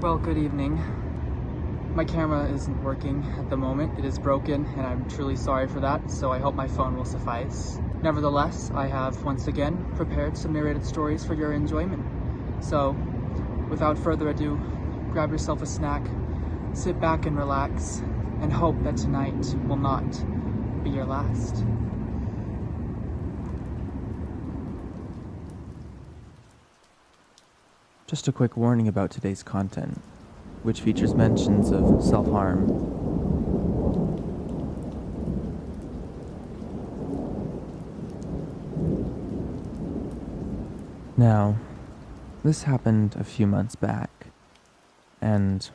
Well, good evening. My camera isn't working at the moment. It is broken, and I'm truly sorry for that, so I hope my phone will suffice. Nevertheless, I have once again prepared some narrated stories for your enjoyment. So, without further ado, grab yourself a snack, sit back and relax, and hope that tonight will not be your last. Just a quick warning about today's content, which features mentions of self-harm. Now, this happened a few months back, and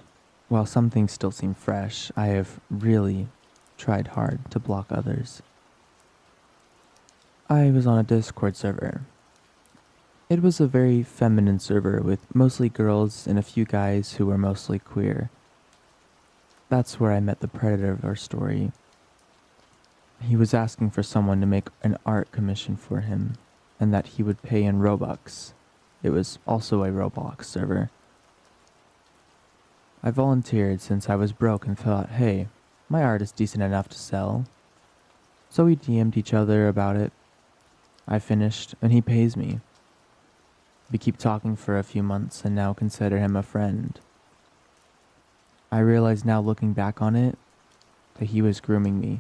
while some things still seem fresh, I have really tried hard to block others. I was on a Discord server. It was a very feminine server with mostly girls and a few guys who were mostly queer. That's where I met the predator of our story. He was asking for someone to make an art commission for him, and that he would pay in Robux. It was also a Roblox server. I volunteered since I was broke and thought, hey, my art is decent enough to sell. So we DM'd each other about it. I finished, and he pays me. We keep talking for a few months and now consider him a friend. I realize now, looking back on it, that he was grooming me.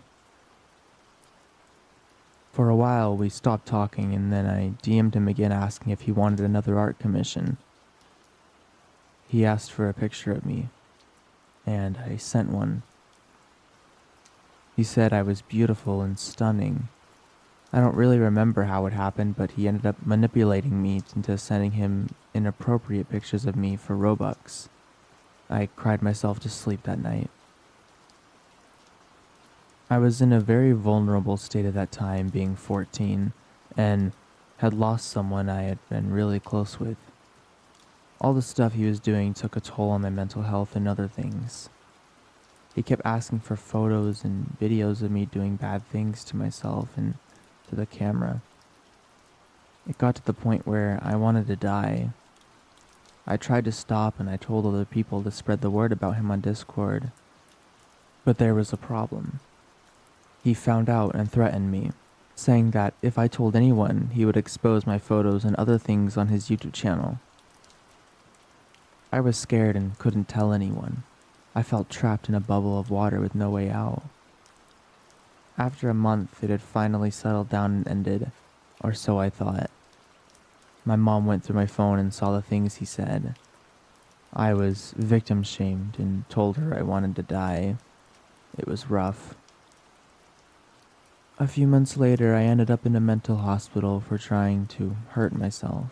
For a while we stopped talking, and then I DM'd him again asking if he wanted another art commission. He asked for a picture of me, and I sent one. He said I was beautiful and stunning. I don't really remember how it happened, but he ended up manipulating me into sending him inappropriate pictures of me for Robux. I cried myself to sleep that night. I was in a very vulnerable state at that time, being 14, and had lost someone I had been really close with. All the stuff he was doing took a toll on my mental health and other things. He kept asking for photos and videos of me doing bad things to myself and to the camera. It got to the point where I wanted to die. I tried to stop, and I told other people to spread the word about him on Discord. But there was a problem. He found out and threatened me, saying that if I told anyone, he would expose my photos and other things on his YouTube channel. I was scared and couldn't tell anyone. I felt trapped in a bubble of water with no way out. After a month, it had finally settled down and ended, or so I thought. My mom went through my phone and saw the things he said. I was victim shamed and told her I wanted to die. It was rough. A few months later, I ended up in a mental hospital for trying to hurt myself.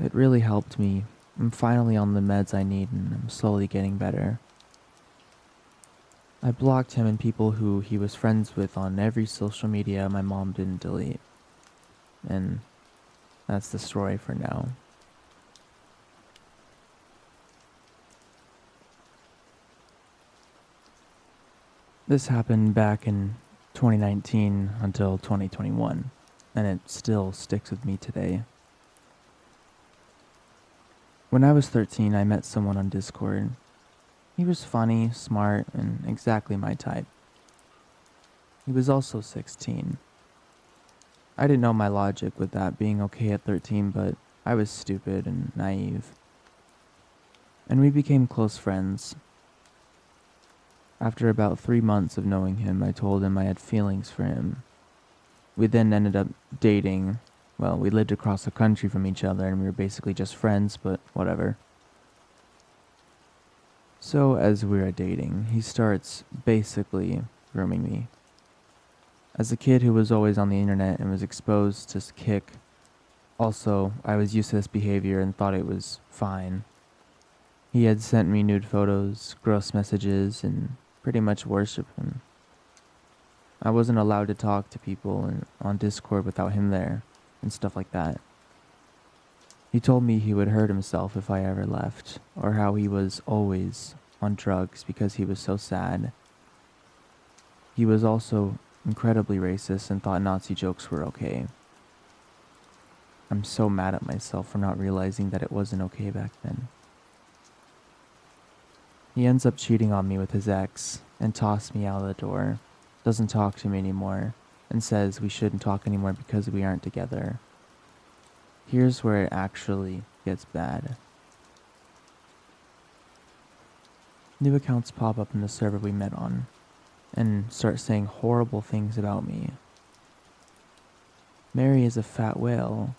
It really helped me. I'm finally on the meds I need, and I'm slowly getting better. I blocked him and people who he was friends with on every social media my mom didn't delete. And that's the story for now. This happened back in 2019 until 2021, and it still sticks with me today. When I was 13, I met someone on Discord. He was funny, smart, and exactly my type. He was also 16. I didn't know my logic with that being okay at 13, but I was stupid and naive. And we became close friends. After about 3 months of knowing him, I told him I had feelings for him. We then ended up dating. Well, we lived across the country from each other, and we were basically just friends, but whatever. So as we were dating, he starts basically grooming me. As a kid who was always on the internet and was exposed to Kick, also, I was used to this behavior and thought it was fine. He had sent me nude photos, gross messages, and pretty much worshiped him. I wasn't allowed to talk to people on Discord without him there, and stuff like that. He told me he would hurt himself if I ever left, or how he was always on drugs because he was so sad. He was also incredibly racist and thought Nazi jokes were okay. I'm so mad at myself for not realizing that it wasn't okay back then. He ends up cheating on me with his ex and tossed me out of the door, doesn't talk to me anymore, and says we shouldn't talk anymore because we aren't together. Here's where it actually gets bad. New accounts pop up in the server we met on and start saying horrible things about me. Mary is a fat whale.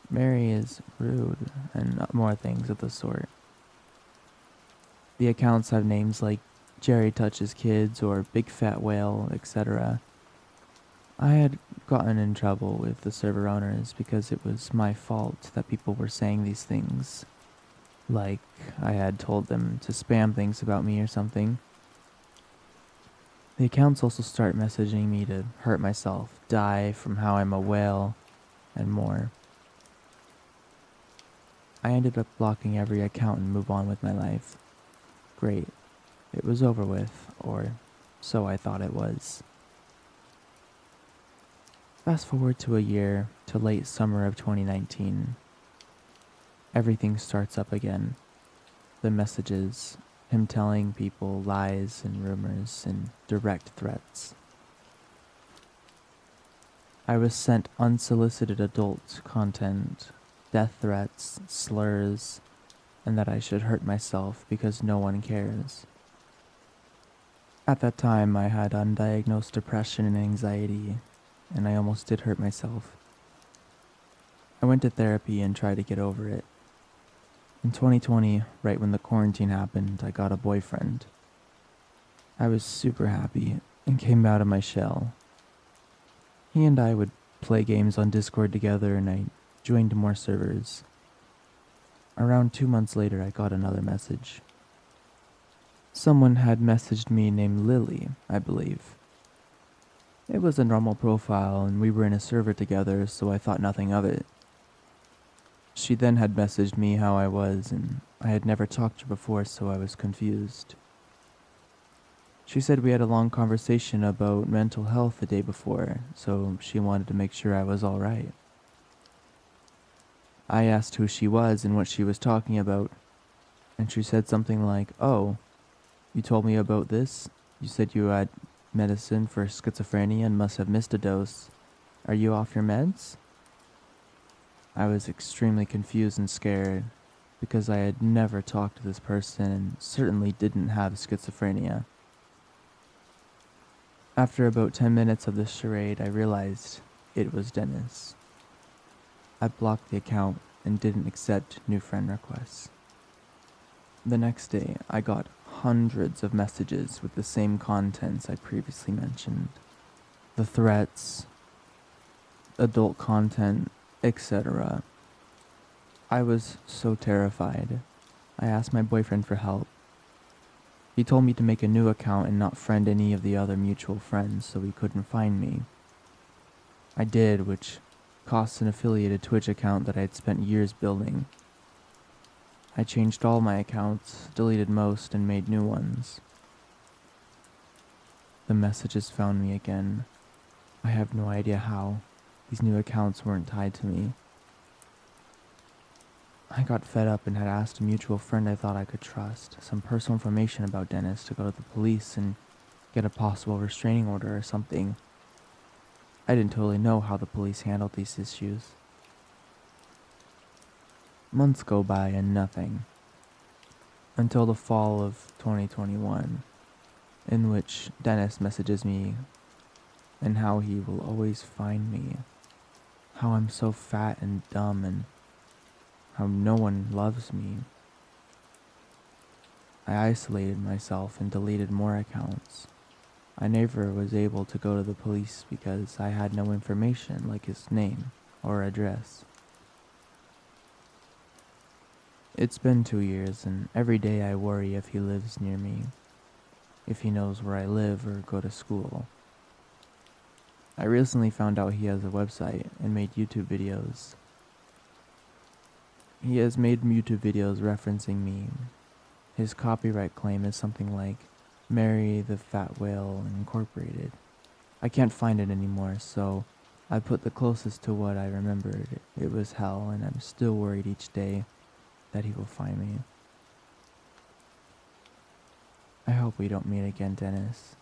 Mary is rude, and more things of the sort. The accounts have names like Jerry Touches Kids or Big Fat Whale, etc. I had gotten in trouble with the server owners because it was my fault that people were saying these things. Like I had told them to spam things about me or something. The accounts also start messaging me to hurt myself, die from how I'm a whale, and more. I ended up blocking every account and move on with my life. Great. It was over with, or so I thought it was. Fast forward to a year, to late summer of 2019. Everything starts up again. The messages, him telling people lies and rumors and direct threats. I was sent unsolicited adult content, death threats, slurs, and that I should hurt myself because no one cares. At that time, I had undiagnosed depression and anxiety, and I almost did hurt myself. I went to therapy and tried to get over it. In 2020, right when the quarantine happened, I got a boyfriend. I was super happy and came out of my shell. He and I would play games on Discord together, and I joined more servers. Around 2 months later, I got another message. Someone had messaged me named Lily, I believe. It was a normal profile, and we were in a server together, so I thought nothing of it. She then had messaged me how I was, and I had never talked to her before, so I was confused. She said we had a long conversation about mental health the day before, so she wanted to make sure I was alright. I asked who she was and what she was talking about, and she said something like, "Oh, you told me about this? You said you had medicine for schizophrenia and must have missed a dose. Are you off your meds?" I was extremely confused and scared because I had never talked to this person and certainly didn't have schizophrenia. After about 10 minutes of this charade, I realized it was Dennis. I blocked the account and didn't accept new friend requests. The next day, I got hundreds of messages with the same contents I previously mentioned. The threats, adult content, etc. I was so terrified. I asked my boyfriend for help. He told me to make a new account and not friend any of the other mutual friends so he couldn't find me. I did, which cost an affiliated Twitch account that I had spent years building. I changed all my accounts, deleted most, and made new ones. The messages found me again. I have no idea how. These new accounts weren't tied to me. I got fed up and had asked a mutual friend I thought I could trust some personal information about Dennis to go to the police and get a possible restraining order or something. I didn't totally know how the police handled these issues. Months go by and nothing. Until the fall of 2021, in which Dennis messages me and how he will always find me. How I'm so fat and dumb and how no one loves me. I isolated myself and deleted more accounts. I never was able to go to the police because I had no information like his name or address. It's been 2 years, and every day I worry if he lives near me, if he knows where I live or go to school. I recently found out he has a website and made YouTube videos. He has made YouTube videos referencing me. His copyright claim is something like Mary the Fat Whale Incorporated. I can't find it anymore, so I put the closest to what I remembered. It was hell, and I'm still worried each day that he will find me. I hope we don't meet again, Dennis.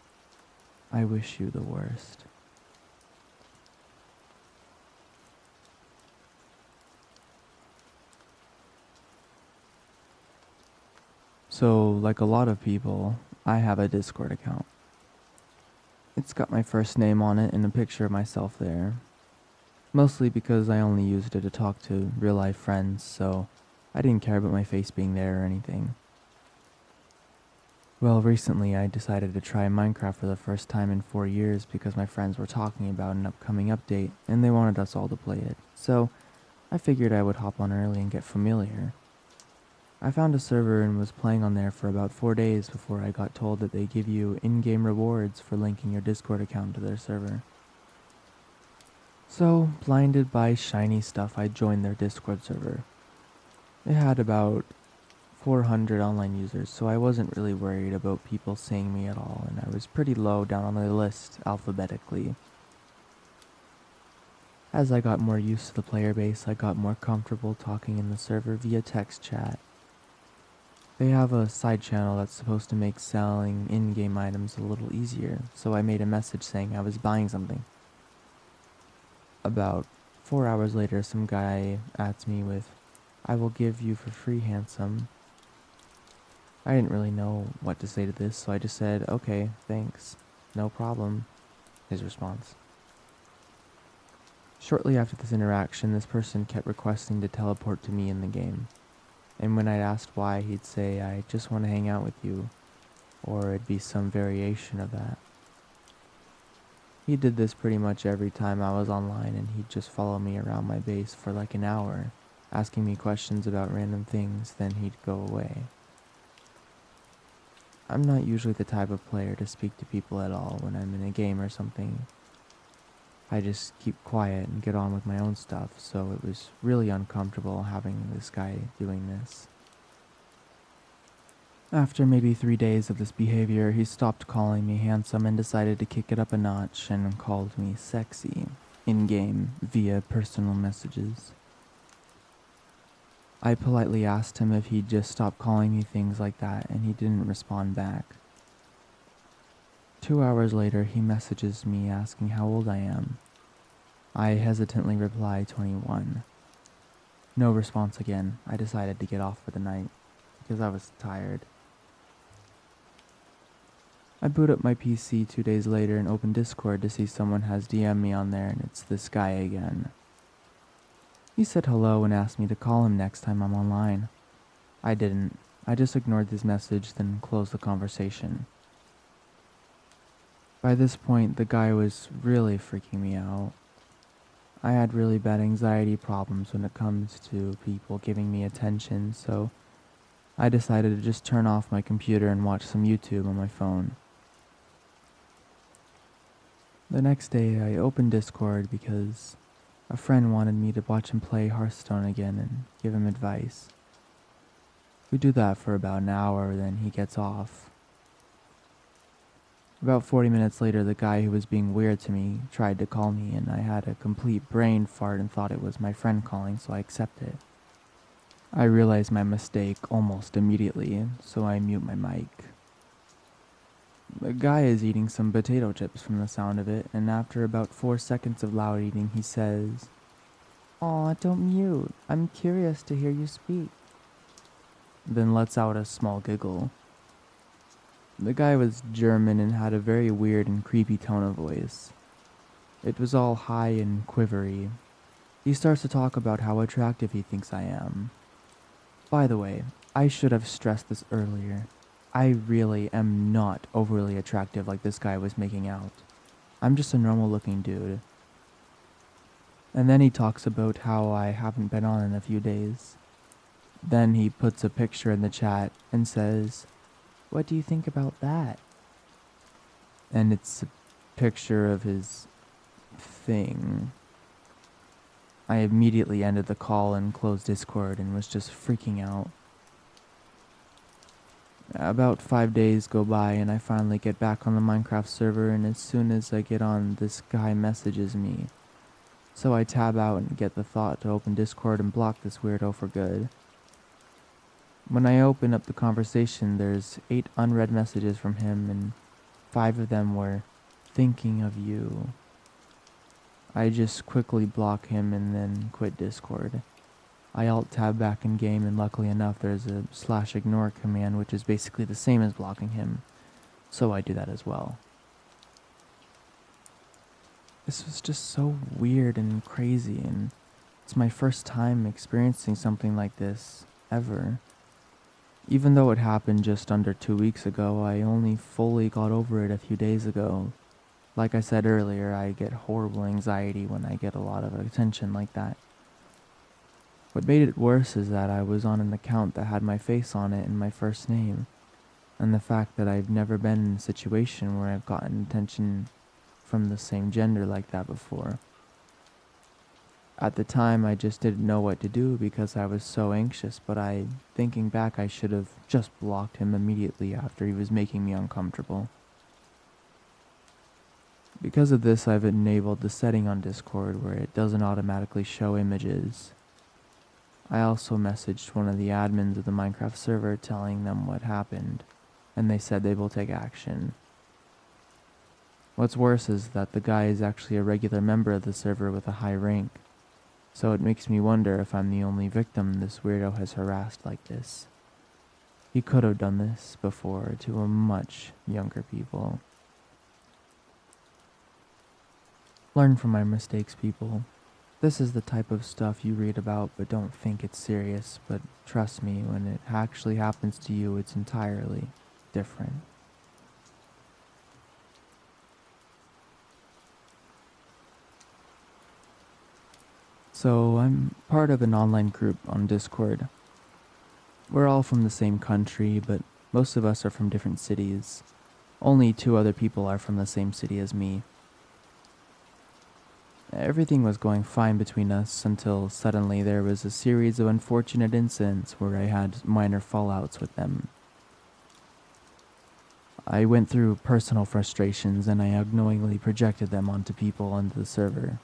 I wish you the worst. So, like a lot of people, I have a Discord account. It's got my first name on it and a picture of myself there. Mostly because I only used it to talk to real-life friends, so I didn't care about my face being there or anything. Well, recently I decided to try Minecraft for the first time in 4 years because my friends were talking about an upcoming update and they wanted us all to play it. So I figured I would hop on early and get familiar. I found a server and was playing on there for about 4 days before I got told that they give you in-game rewards for linking your Discord account to their server. So, blinded by shiny stuff, I joined their Discord server. It had about 400 online users, so I wasn't really worried about people seeing me at all, and I was pretty low down on the list alphabetically. As I got more used to the player base, I got more comfortable talking in the server via text chat. They have a side channel that's supposed to make selling in-game items a little easier, so I made a message saying I was buying something. About 4 hours later, some guy adds me with, "I will give you for free, handsome." I didn't really know what to say to this, so I just said, "Okay, thanks. No problem," his response. Shortly after this interaction, this person kept requesting to teleport to me in the game. And when I'd asked why, he'd say, "I just want to hang out with you," or it'd be some variation of that. He did this pretty much every time I was online, and he'd just follow me around my base for like an hour, asking me questions about random things, then he'd go away. I'm not usually the type of player to speak to people at all when I'm in a game or something. I just keep quiet and get on with my own stuff, so it was really uncomfortable having this guy doing this. After maybe 3 days of this behavior, he stopped calling me handsome and decided to kick it up a notch and called me sexy, in-game, via personal messages. I politely asked him if he'd just stop calling me things like that, and he didn't respond back. 2 hours later, he messages me asking how old I am. I hesitantly reply 21. No response again. I decided to get off for the night, because I was tired. I boot up my PC 2 days later and open Discord to see someone has DM'd me on there, and it's this guy again. He said hello and asked me to call him next time I'm online. I didn't. I just ignored his message, then closed the conversation. By this point, the guy was really freaking me out. I had really bad anxiety problems when it comes to people giving me attention, so I decided to just turn off my computer and watch some YouTube on my phone. The next day, I opened Discord because a friend wanted me to watch him play Hearthstone again and give him advice. We do that for about an hour, then he gets off. About 40 minutes later, the guy who was being weird to me tried to call me, and I had a complete brain fart and thought it was my friend calling, so I accepted. I realized my mistake almost immediately, so I mute my mic. The guy is eating some potato chips from the sound of it, and after about 4 seconds of loud eating, he says, "Aw, don't mute. I'm curious to hear you speak." Then lets out a small giggle. The guy was German and had a very weird and creepy tone of voice. It was all high and quivery. He starts to talk about how attractive he thinks I am. By the way, I should have stressed this earlier. I really am not overly attractive like this guy was making out. I'm just a normal looking dude. And then he talks about how I haven't been on in a few days. Then he puts a picture in the chat and says, "What do you think about that?" And it's a picture of his thing. I immediately ended the call and closed Discord and was just freaking out. About 5 days go by and I finally get back on the Minecraft server, and as soon as I get on, this guy messages me. So I tab out and get the thought to open Discord and block this weirdo for good. When I open up the conversation, there's 8 unread messages from him, and 5 of them were thinking of you. I just quickly block him and then quit Discord. I alt-tab back in game, and luckily enough there's a /ignore command, which is basically the same as blocking him, so I do that as well. This was just so weird and crazy, and it's my first time experiencing something like this, ever. Even though it happened just under 2 weeks ago, I only fully got over it a few days ago. Like I said earlier, I get horrible anxiety when I get a lot of attention like that. What made it worse is that I was on an account that had my face on it and my first name, and the fact that I've never been in a situation where I've gotten attention from the same gender like that before. At the time, I just didn't know what to do because I was so anxious, but thinking back, I should have just blocked him immediately after he was making me uncomfortable. Because of this, I've enabled the setting on Discord where it doesn't automatically show images. I also messaged one of the admins of the Minecraft server telling them what happened, and they said they will take action. What's worse is that the guy is actually a regular member of the server with a high rank, so it makes me wonder if I'm the only victim this weirdo has harassed like this. He could have done this before to a much younger people. Learn from my mistakes, people. This is the type of stuff you read about but don't think it's serious, but trust me, when it actually happens to you, it's entirely different. So I'm part of an online group on Discord. We're all from the same country, but most of us are from different cities. Only 2 other people are from the same city as me. Everything was going fine between us until suddenly there was a series of unfortunate incidents where I had minor fallouts with them. I went through personal frustrations and I unknowingly projected them onto people on the server.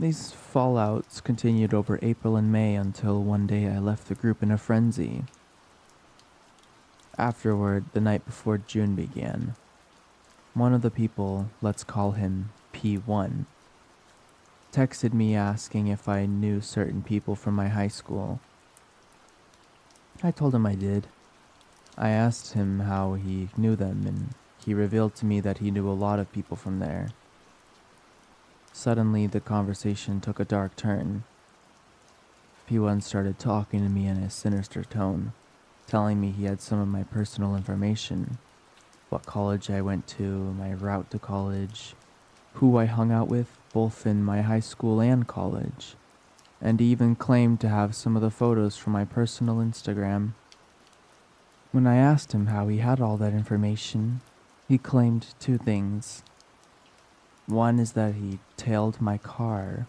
These fallouts continued over April and May until one day I left the group in a frenzy. Afterward, the night before June began, one of the people, let's call him P1, texted me asking if I knew certain people from my high school. I told him I did. I asked him how he knew them, and he revealed to me that he knew a lot of people from there. Suddenly, the conversation took a dark turn. P1 started talking to me in a sinister tone, telling me he had some of my personal information, what college I went to, my route to college, who I hung out with, both in my high school and college, and he even claimed to have some of the photos from my personal Instagram. When I asked him how he had all that information, he claimed 2 things. One is that he tailed my car,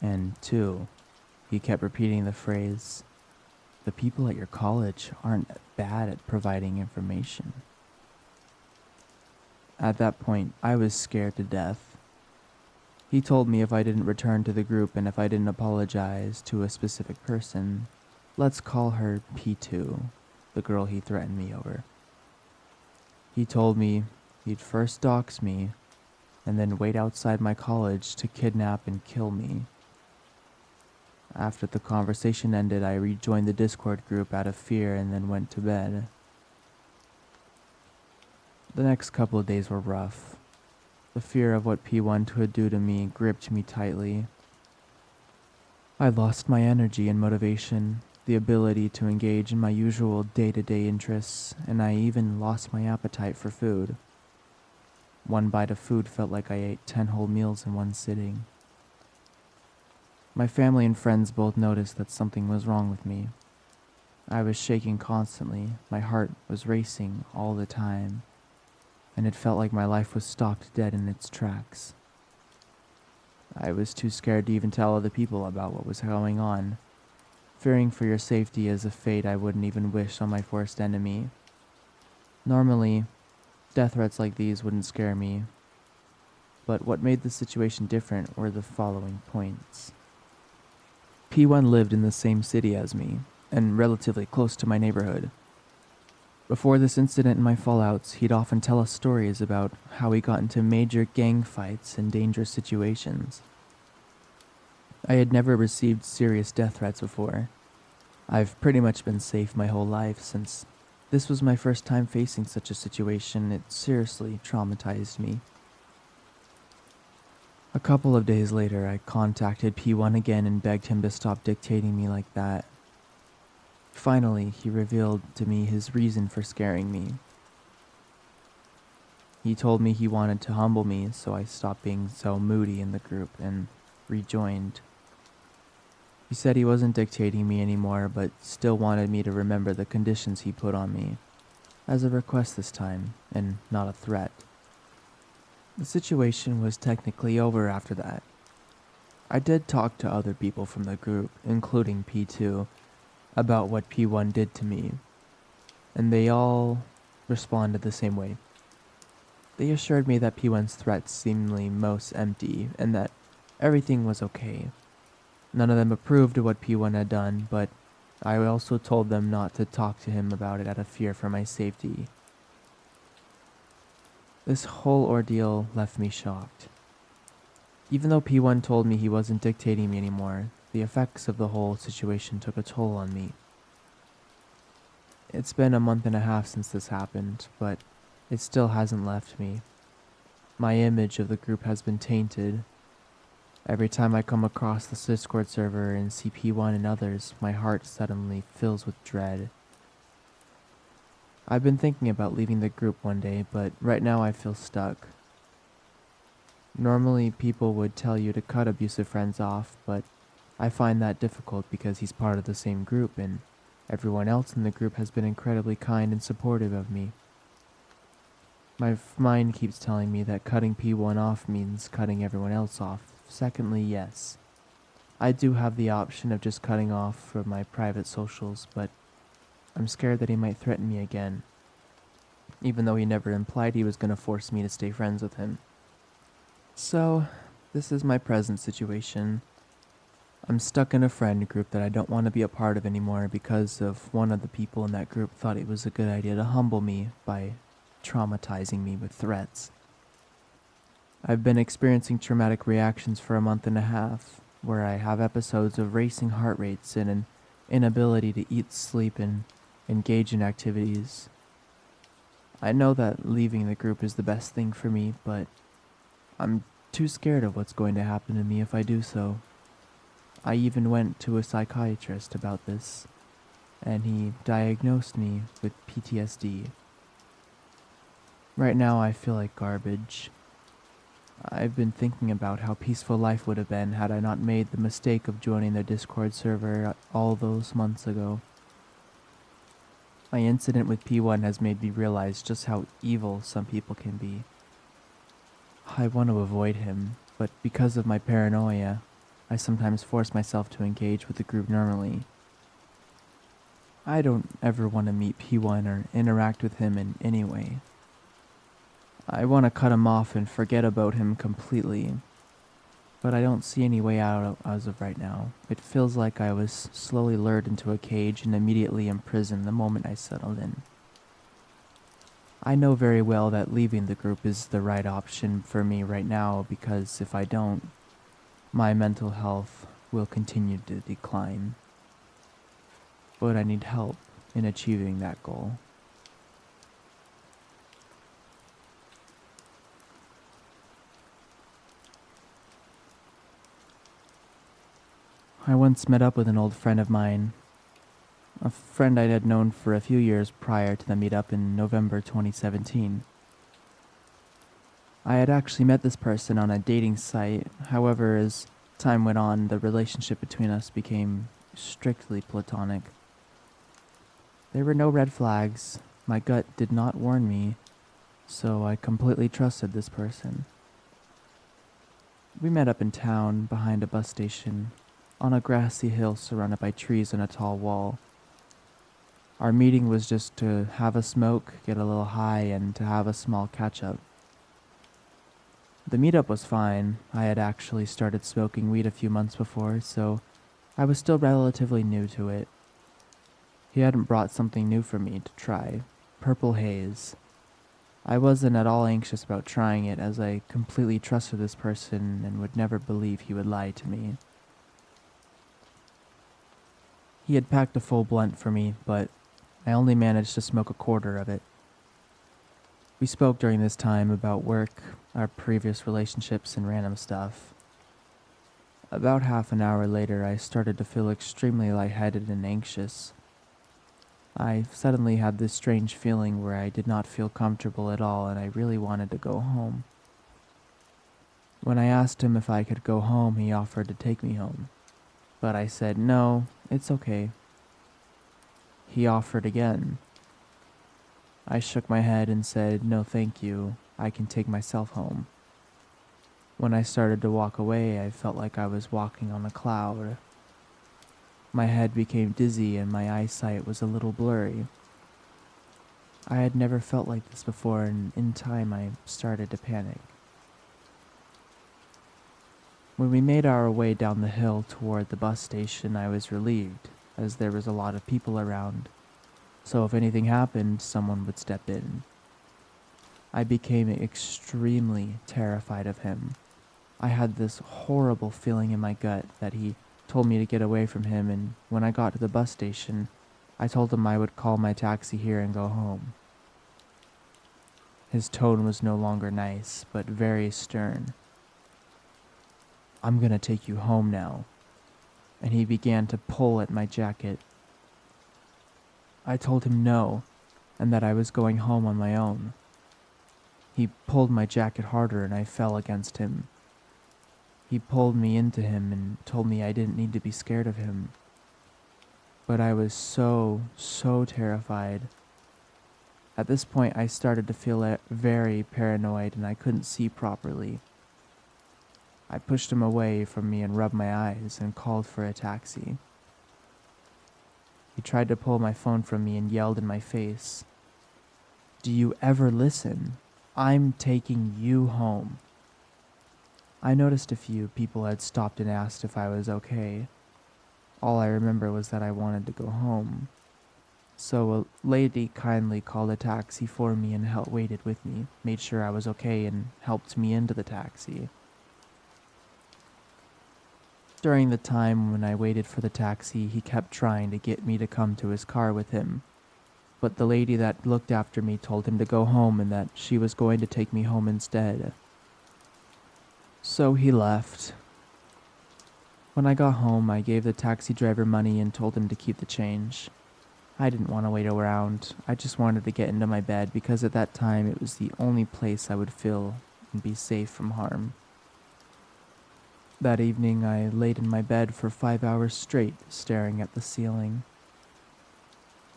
and 2, he kept repeating the phrase, "The people at your college aren't bad at providing information." At that point, I was scared to death. He told me if I didn't return to the group and if I didn't apologize to a specific person, let's call her P2, the girl he threatened me over. He told me he'd first dox me and then wait outside my college to kidnap and kill me. After the conversation ended, I rejoined the Discord group out of fear and then went to bed. The next couple of days were rough. The fear of what P1 could do to me gripped me tightly. I lost my energy and motivation, the ability to engage in my usual day-to-day interests, and I even lost my appetite for food. One bite of food felt like I ate 10 whole meals in one sitting. My family and friends both noticed that something was wrong with me. I was shaking constantly, my heart was racing all the time, and it felt like my life was stopped dead in its tracks. I was too scared to even tell other people about what was going on, fearing for your safety as a fate I wouldn't even wish on my worst enemy. Normally, death threats like these wouldn't scare me, but what made the situation different were the following points. P1 lived in the same city as me, and relatively close to my neighborhood. Before this incident and my fallouts, he'd often tell us stories about how he got into major gang fights and dangerous situations. I had never received serious death threats before. I've pretty much been safe my whole life since this was my first time facing such a situation. It seriously traumatized me. A couple of days later, I contacted P1 again and begged him to stop dictating me like that. Finally, he revealed to me his reason for scaring me. He told me he wanted to humble me, so I stopped being so moody in the group and rejoined. He said he wasn't dictating me anymore, but still wanted me to remember the conditions he put on me, as a request this time, and not a threat. The situation was technically over after that. I did talk to other people from the group, including P2, about what P1 did to me, and they all responded the same way. They assured me that P1's threats seemingly most empty, and that everything was okay. None of them approved of what P1 had done, but I also told them not to talk to him about it out of fear for my safety. This whole ordeal left me shocked. Even though P1 told me he wasn't dictating me anymore, the effects of the whole situation took a toll on me. It's been a month and a half since this happened, but it still hasn't left me. My image of the group has been tainted. Every time I come across the Discord server and see P1 and others, my heart suddenly fills with dread. I've been thinking about leaving the group one day, but right now I feel stuck. Normally people would tell you to cut abusive friends off, but I find that difficult because he's part of the same group and everyone else in the group has been incredibly kind and supportive of me. My mind keeps telling me that cutting P1 off means cutting everyone else off. Secondly, yes, I do have the option of just cutting off from my private socials, but I'm scared that he might threaten me again, even though he never implied he was going to force me to stay friends with him. So, this is my present situation. I'm stuck in a friend group that I don't want to be a part of anymore because of one of the people in that group thought it was a good idea to humble me by traumatizing me with threats. I've been experiencing traumatic reactions for a month and a half, where I have episodes of racing heart rates and an inability to eat, sleep, and engage in activities. I know that leaving the group is the best thing for me, but I'm too scared of what's going to happen to me if I do so. I even went to a psychiatrist about this, and he diagnosed me with PTSD. Right now I feel like garbage. I've been thinking about how peaceful life would have been had I not made the mistake of joining their Discord server all those months ago. My incident with P1 has made me realize just how evil some people can be. I want to avoid him, but because of my paranoia, I sometimes force myself to engage with the group normally. I don't ever want to meet P1 or interact with him in any way. I want to cut him off and forget about him completely, but I don't see any way out as of right now. It feels like I was slowly lured into a cage and immediately imprisoned the moment I settled in. I know very well that leaving the group is the right option for me right now because if I don't, my mental health will continue to decline. But I need help in achieving that goal. I once met up with an old friend of mine, a friend I had known for a few years prior to the meetup in November 2017. I had actually met this person on a dating site, however, as time went on, the relationship between us became strictly platonic. There were no red flags, my gut did not warn me, so I completely trusted this person. We met up in town, behind a bus station, on a grassy hill surrounded by trees and a tall wall. Our meeting was just to have a smoke, get a little high, and to have a small catch-up. The meetup was fine. I had actually started smoking weed a few months before, so I was still relatively new to it. He hadn't brought something new for me to try, purple haze. I wasn't at all anxious about trying it, as I completely trusted this person and would never believe he would lie to me. He had packed a full blunt for me, but I only managed to smoke a quarter of it. We spoke during this time about work, our previous relationships, and random stuff. About half an hour later, I started to feel extremely lightheaded and anxious. I suddenly had this strange feeling where I did not feel comfortable at all, and I really wanted to go home. When I asked him if I could go home, he offered to take me home. But I said, no, it's okay. He offered again. I shook my head and said, no thank you, I can take myself home. When I started to walk away, I felt like I was walking on a cloud. My head became dizzy and my eyesight was a little blurry. I had never felt like this before, and in time I started to panic. When we made our way down the hill toward the bus station, I was relieved, as there was a lot of people around, so if anything happened, someone would step in. I became extremely terrified of him. I had this horrible feeling in my gut that he told me to get away from him, and when I got to the bus station, I told him I would call my taxi here and go home. His tone was no longer nice, but very stern. I'm gonna take you home now. And he began to pull at my jacket. I told him no, and that I was going home on my own. He pulled my jacket harder and I fell against him. He pulled me into him and told me I didn't need to be scared of him. But I was so terrified. At this point, I started to feel very paranoid and I couldn't see properly. I pushed him away from me and rubbed my eyes and called for a taxi. He tried to pull my phone from me and yelled in my face, "Do you ever listen? I'm taking you home." I noticed a few people had stopped and asked if I was okay. All I remember was that I wanted to go home. So a lady kindly called a taxi for me and waited with me, made sure I was okay, and helped me into the taxi. During the time when I waited for the taxi, he kept trying to get me to come to his car with him. But the lady that looked after me told him to go home and that she was going to take me home instead. So he left. When I got home, I gave the taxi driver money and told him to keep the change. I didn't want to wait around. I just wanted to get into my bed because at that time it was the only place I would feel and be safe from harm. That evening, I laid in my bed for 5 hours straight, staring at the ceiling.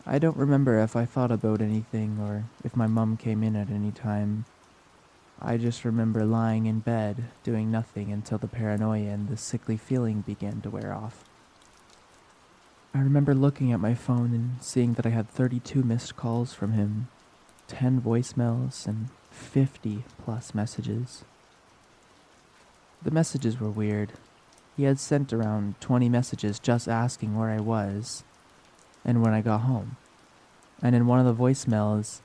I don't remember if I thought about anything or if my mom came in at any time. I just remember lying in bed, doing nothing until the paranoia and the sickly feeling began to wear off. I remember looking at my phone and seeing that I had 32 missed calls from him, 10 voicemails, and 50 plus messages. The messages were weird. He had sent around 20 messages just asking where I was and when I got home. And in one of the voicemails,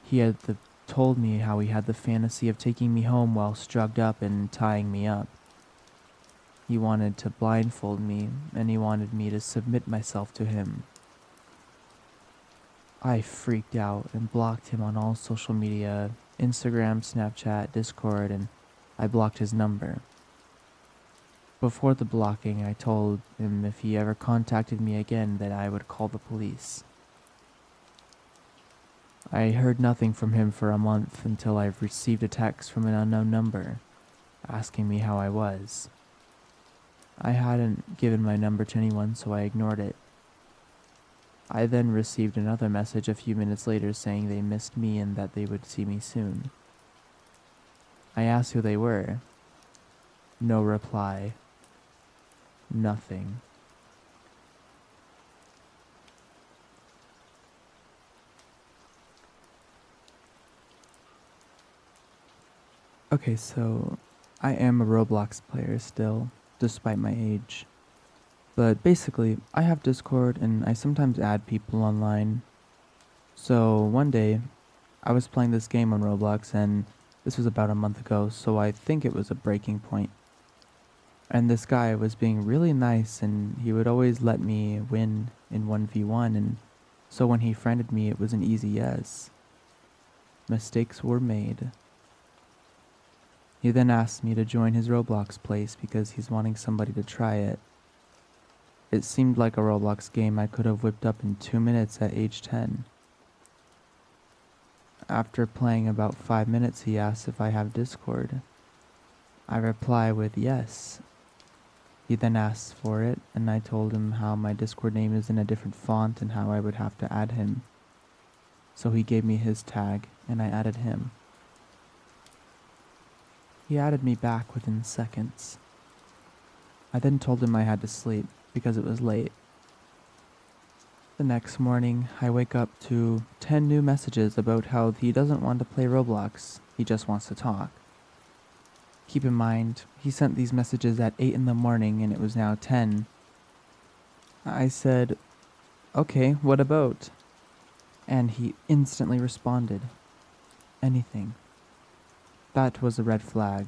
he had told me how he had the fantasy of taking me home while drugged up and tying me up. He wanted to blindfold me, and he wanted me to submit myself to him. I freaked out and blocked him on all social media, Instagram, Snapchat, Discord, and I blocked his number. Before the blocking, I told him if he ever contacted me again that I would call the police. I heard nothing from him for a month until I received a text from an unknown number asking me how I was. I hadn't given my number to anyone, so I ignored it. I then received another message a few minutes later saying they missed me and that they would see me soon. I asked who they were. No reply. Nothing. Okay, so I am a Roblox player still, despite my age. But basically, I have Discord and I sometimes add people online. So one day, I was playing this game on Roblox and this was about a month ago, so I think it was a breaking point. And this guy was being really nice and he would always let me win in 1v1, and so when he friended me it was an easy yes. Mistakes were made. He then asked me to join his Roblox place because he's wanting somebody to try it. It seemed like a Roblox game I could have whipped up in 2 minutes at age 10. After playing about 5 minutes, he asked if I have Discord. I reply with yes. He then asks for it, and I told him how my Discord name is in a different font and how I would have to add him. So he gave me his tag, and I added him. He added me back within seconds. I then told him I had to sleep because it was late. The next morning, I wake up to 10 new messages about how he doesn't want to play Roblox, he just wants to talk. Keep in mind, he sent these messages at 8 in the morning and it was now 10. I said, "Okay, what about?" And he instantly responded, "Anything." That was a red flag.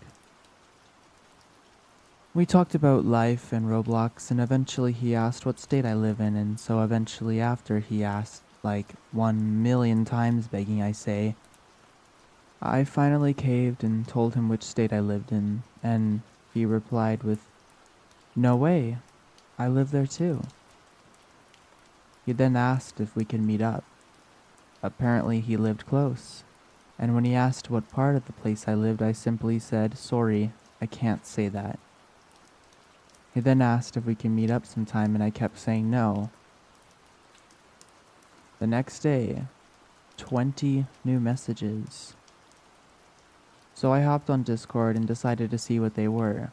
We talked about life and Roblox, and eventually he asked what state I live in, and so eventually after he asked like 1,000,000 times begging I say, I finally caved and told him which state I lived in, and he replied with, "No way, I live there too." He then asked if we could meet up. Apparently he lived close, and when he asked what part of the place I lived, I simply said, "Sorry, I can't say that." He then asked if we can meet up sometime, and I kept saying no. The next day, 20 new messages. So I hopped on Discord and decided to see what they were.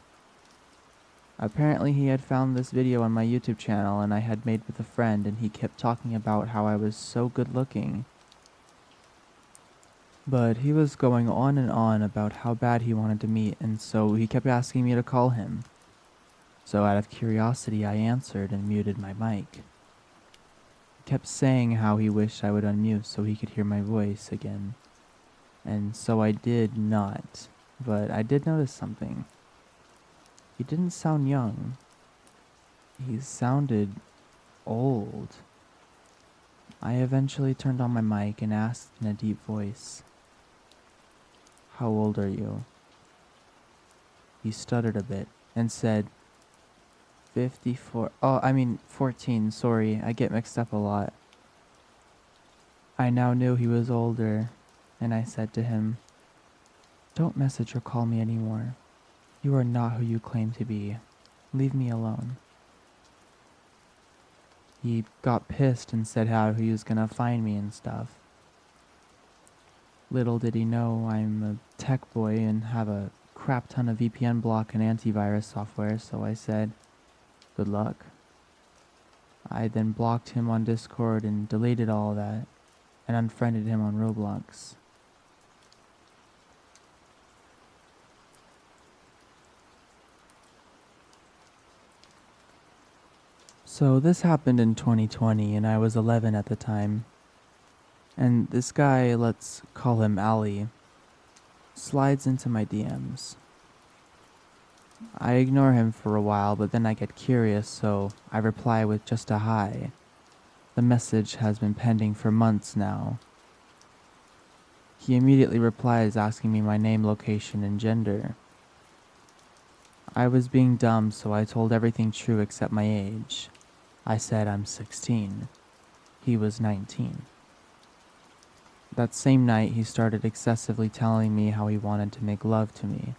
Apparently he had found this video on my YouTube channel and I had made with a friend, and he kept talking about how I was so good looking. But he was going on and on about how bad he wanted to meet, and so he kept asking me to call him. So out of curiosity I answered and muted my mic. He kept saying how he wished I would unmute so he could hear my voice again. And so I did not, but I did notice something. He didn't sound young. He sounded old. I eventually turned on my mic and asked in a deep voice, "How old are you?" He stuttered a bit and said, 54. Oh, I mean 14, sorry, I get mixed up a lot. I now knew he was older, and I said to him, "Don't message or call me anymore. You are not who you claim to be. Leave me alone." He got pissed and said how he was gonna find me and stuff. Little did he know I'm a tech boy and have a crap ton of VPN block and antivirus software, so I said, "Good luck." I then blocked him on Discord and deleted all that, and unfriended him on Roblox. So this happened in 2020 and I was 11 at the time. And this guy, let's call him Ali, slides into my DMs. I ignore him for a while, but then I get curious, so I reply with just a hi. The message has been pending for months now. He immediately replies asking me my name, location, and gender. I was being dumb, so I told everything true except my age. I said I'm 16. He was 19. That same night, he started excessively telling me how he wanted to make love to me,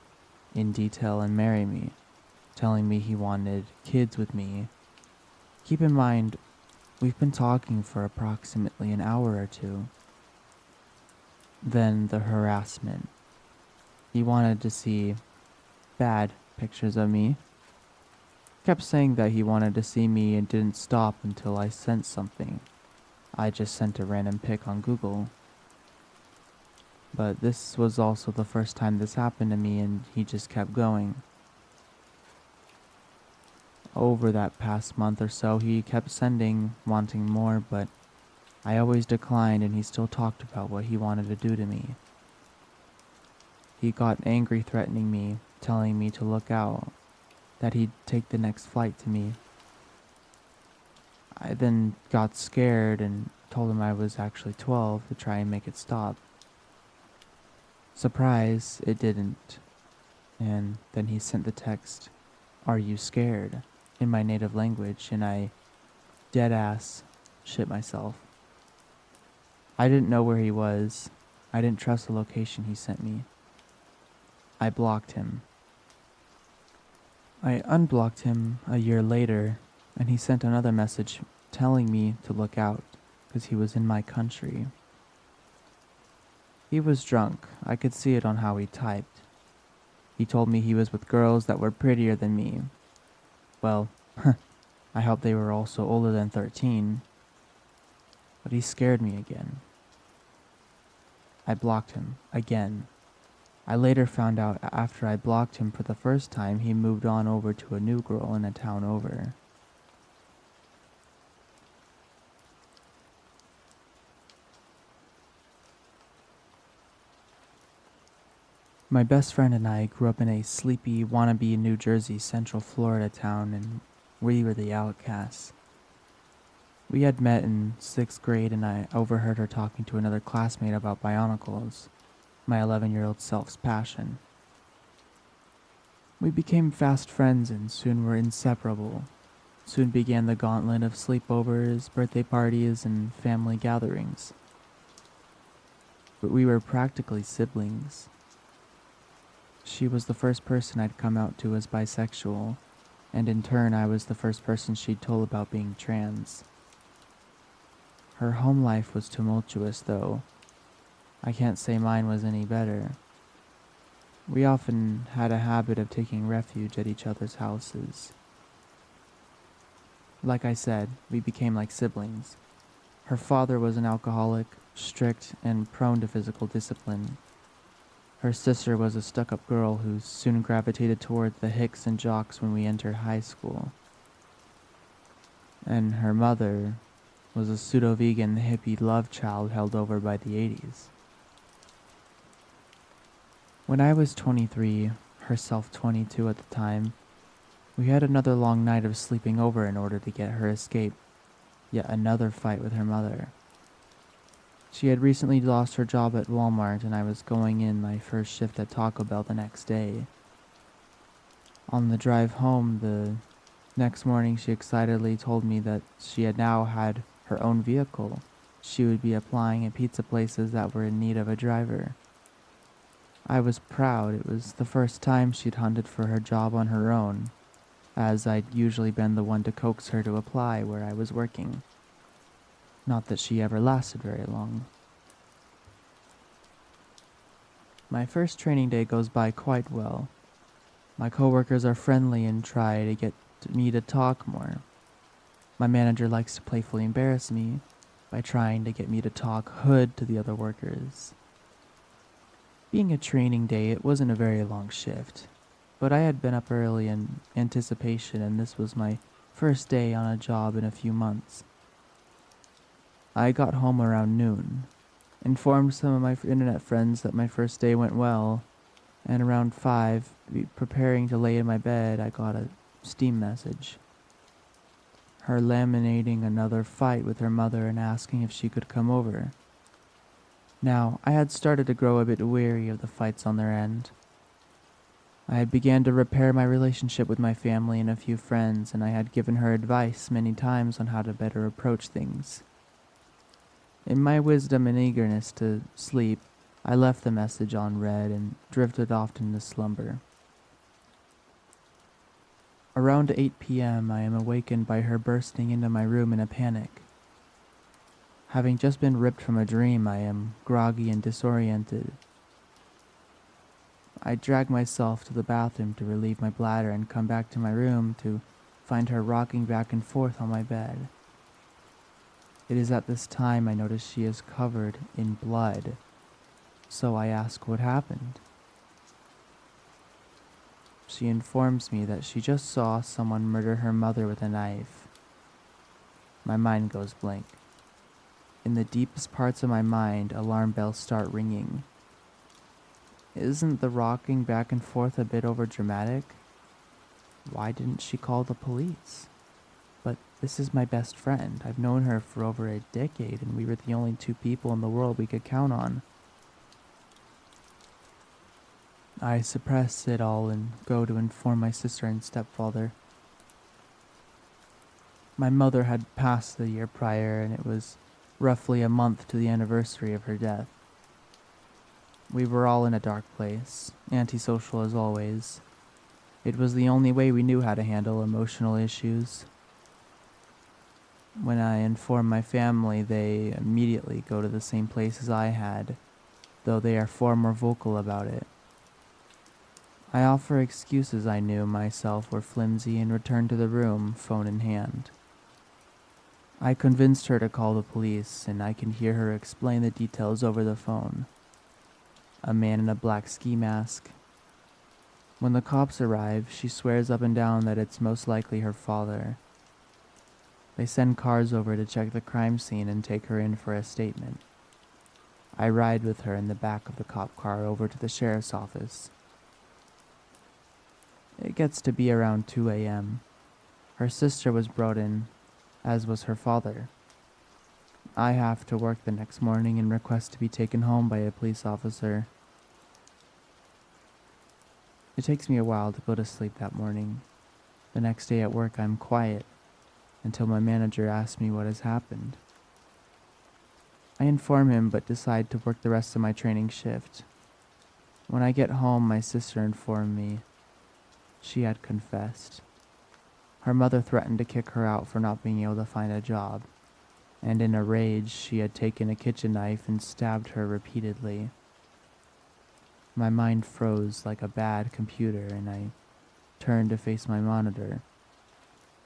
in detail, and marry me, telling me he wanted kids with me. Keep in mind, we've been talking for approximately an hour or two. Then the harassment. He wanted to see bad pictures of me. Kept saying that he wanted to see me and didn't stop until I sent something. I just sent a random pic on Google. But this was also the first time this happened to me, and he just kept going. Over that past month or so, he kept sending, wanting more, but I always declined and he still talked about what he wanted to do to me. He got angry, threatening me, telling me to look out, that he'd take the next flight to me. I then got scared and told him I was actually 12 to try and make it stop. Surprise, it didn't. And then he sent the text, "Are you scared?" in my native language, and I dead ass shit myself. I didn't know where he was. I didn't trust the location he sent me. I blocked him. I unblocked him a year later, and he sent another message telling me to look out because he was in my country. He was drunk. I could see it on how he typed. He told me he was with girls that were prettier than me. Well, I hope they were also older than 13. But he scared me again. I blocked him again. I later found out after I blocked him for the first time, he moved on over to a new girl in a town over. My best friend and I grew up in a sleepy, wannabe New Jersey, Central Florida town, and we were the outcasts. We had met in 6th grade, and I overheard her talking to another classmate about Bionicles, my 11-year-old self's passion. We became fast friends and soon were inseparable. Soon began the gauntlet of sleepovers, birthday parties, and family gatherings. But we were practically siblings. She was the first person I'd come out to as bisexual, and in turn I was the first person she'd told about being trans. Her home life was tumultuous, though. I can't say mine was any better. We often had a habit of taking refuge at each other's houses. Like I said, we became like siblings. Her father was an alcoholic, strict, and prone to physical discipline. Her sister was a stuck-up girl who soon gravitated toward the hicks and jocks when we entered high school. And her mother was a pseudo-vegan hippie love child held over by the 80s. When I was 23, herself 22 at the time, we had another long night of sleeping over in order to get her escape, yet another fight with her mother. She had recently lost her job at Walmart, and I was going in my first shift at Taco Bell the next day. On the drive home, the next morning, she excitedly told me that she had now had her own vehicle. She would be applying at pizza places that were in need of a driver. I was proud. It was the first time she'd hunted for her job on her own, as I'd usually been the one to coax her to apply where I was working. Not that she ever lasted very long. My first training day goes by quite well. My coworkers are friendly and try to get me to talk more. My manager likes to playfully embarrass me by trying to get me to talk hood to the other workers. Being a training day, it wasn't a very long shift, but I had been up early in anticipation, and this was my first day on a job in a few months. I got home around noon, informed some of my internet friends that my first day went well, and around 5, preparing to lay in my bed, I got a Steam message. Her laminating another fight with her mother and asking if she could come over. Now, I had started to grow a bit weary of the fights on their end. I had began to repair my relationship with my family and a few friends, and I had given her advice many times on how to better approach things. In my wisdom and eagerness to sleep, I left the message on read and drifted off into slumber. Around 8 p.m., I am awakened by her bursting into my room in a panic. Having just been ripped from a dream, I am groggy and disoriented. I drag myself to the bathroom to relieve my bladder and come back to my room to find her rocking back and forth on my bed. It is at this time I notice she is covered in blood, so I ask what happened. she informs me that she just saw someone murder her mother with a knife. My mind goes blank. In the deepest parts of my mind, alarm bells start ringing. Isn't the rocking back and forth a bit overdramatic? Why didn't she call the police? But this is my best friend. I've known her for over a decade, and we were the only two people in the world we could count on. I suppress it all and go to inform my sister and stepfather. My mother had passed the year prior, and it was roughly a month to the anniversary of her death. We were all in a dark place, antisocial as always. It was the only way we knew how to handle emotional issues. When I inform my family, they immediately go to the same place as I had, though they are far more vocal about it. I offer excuses I knew myself were flimsy and return to the room, phone in hand. I convinced her to call the police, and I can hear her explain the details over the phone. A man in a black ski mask. When the cops arrive, she swears up and down that it's most likely her father. They send cars over to check the crime scene and take her in for a statement. I ride with her in the back of the cop car over to the sheriff's office. It gets to be around 2 a.m. Her sister was brought in, as was her father. I have to work the next morning and request to be taken home by a police officer. It takes me a while to go to sleep that morning. The next day at work I'm quiet, until my manager asks me what has happened. I inform him but decide to work the rest of my training shift. When I get home, my sister informed me she had confessed. Her mother threatened to kick her out for not being able to find a job, and in a rage she had taken a kitchen knife and stabbed her repeatedly. My mind froze like a bad computer and I turned to face my monitor.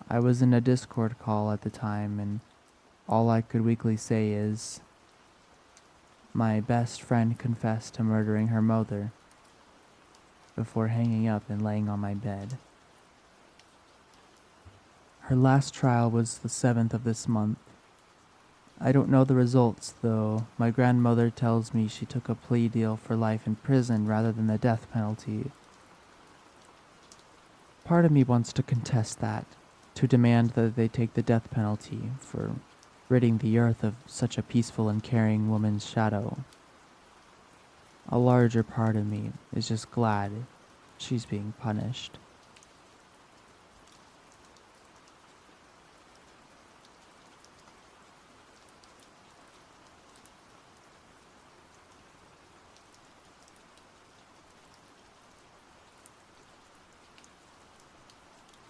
I was in a Discord call at the time, and all I could weakly say is, my best friend confessed to murdering her mother, before hanging up and laying on my bed. Her last trial was the 7th of this month. I don't know the results, though my grandmother tells me she took a plea deal for life in prison rather than the death penalty. Part of me wants to contest that, to demand that they take the death penalty for ridding the earth of such a peaceful and caring woman's shadow. A larger part of me is just glad she's being punished.